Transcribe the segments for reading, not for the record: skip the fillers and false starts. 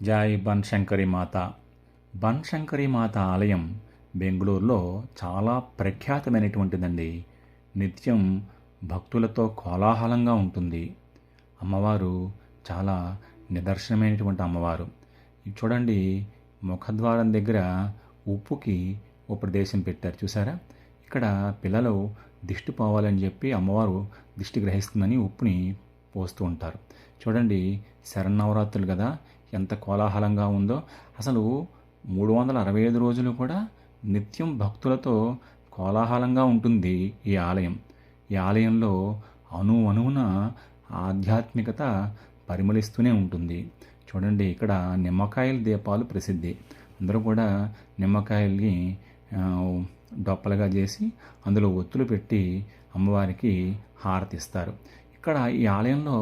జై బన్శంకరి మాత. బన్శంకరి మాత ఆలయం బెంగళూరులో చాలా ప్రఖ్యాతమైనటువంటిదండి. నిత్యం భక్తులతో కోలాహలంగా ఉంటుంది. అమ్మవారు చాలా నిదర్శనమైనటువంటి అమ్మవారు. ఇది చూడండి, ముఖద్వారం దగ్గర ఉప్పుకి ఓ ప్రదేశం పెట్టారు, చూసారా? ఇక్కడ పిల్లలు దిష్టి పోవాలని చెప్పి అమ్మవారు దిష్టి గ్రహిస్తుందని ఉప్పుని పోస్తూ ఉంటారు. చూడండి, శరన్నవరాత్రులు కదా, ఎంత కోలాహలంగా ఉందో. అసలు 365 రోజులు కూడా నిత్యం భక్తులతో కోలాహలంగా ఉంటుంది ఈ ఆలయం. ఈ ఆలయంలో అణువణువున ఆధ్యాత్మికత పరిమళిస్తూనే ఉంటుంది. చూడండి, ఇక్కడ నిమ్మకాయల దీపాలు ప్రసిద్ధి. అందరూ కూడా నిమ్మకాయల్ని డొప్పలుగా చేసి అందులో ఒత్తులు పెట్టి అమ్మవారికి హారతిస్తారు. ఇక్కడ ఈ ఆలయంలో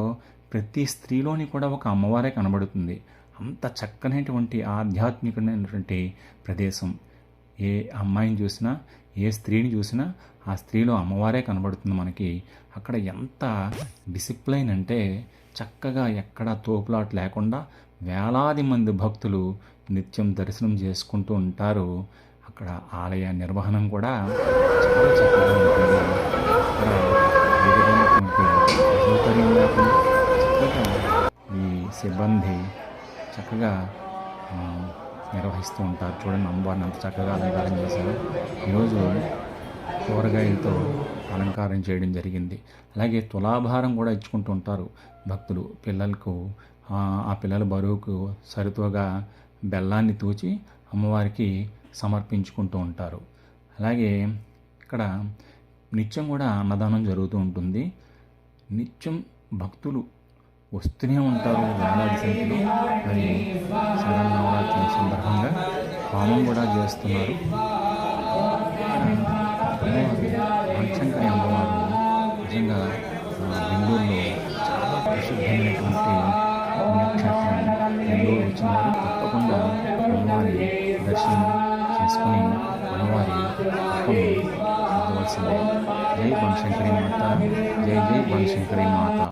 ప్రతి స్త్రీలోని కూడా ఒక అమ్మవారే కనబడుతుంది. అంత చక్కనైనటువంటి ఆధ్యాత్మికమైనటువంటి ప్రదేశం. ఏ అమ్మాయిని చూసినా, ఏ స్త్రీని చూసినా ఆ స్త్రీలో అమ్మవారే కనబడుతుంది మనకి. అక్కడ ఎంత డిసిప్లైన్ అంటే, చక్కగా ఎక్కడ తోపులాట లేకుండా వేలాది మంది భక్తులు నిత్యం దర్శనం చేసుకుంటూ ఉంటారు. అక్కడ ఆలయ నిర్వహణం కూడా చాలా చక్కగా ఉంటుంది. అక్కడ వివిధమైనటువంటి సౌకర్యం లేకుండా చక్కగా ఈ సిబ్బంది చక్కగా నిర్వహిస్తూ ఉంటారు. చూడండి, అమ్మవారిని అంత చక్కగా అలంకారం చేశారు. ఈరోజు కూరగాయలతో అలంకారం చేయడం జరిగింది. అలాగే తులాభారం కూడా ఇచ్చుకుంటూ ఉంటారు భక్తులు. పిల్లలకు ఆ పిల్లల బరువుకు సరితోగా బెల్లాన్ని తూచి అమ్మవారికి సమర్పించుకుంటూ ఉంటారు. అలాగే ఇక్కడ నిత్యం కూడా అన్నదానం జరుగుతూ ఉంటుంది. నిత్యం భక్తులు వస్తూనే ఉంటారు వేలాది సంఖ్యలో. మరి శరన్నవరాత్రి సందర్భంగా హోమం కూడా చేస్తున్నారు. బన్శంకరి అమ్మవారు నిజంగా బెంగళూరులో చాలా ప్రసిద్ధమైనటువంటి పుణ్యక్షేత్రం. బెంగళూరు వచ్చిన వారు తప్పకుండా అమ్మవారి దర్శనం చేసుకుని అమ్మవారి కృపను పొందవలసిందే. జై బన్శంకరి మాత. జై జై బన్శంకరి మాత.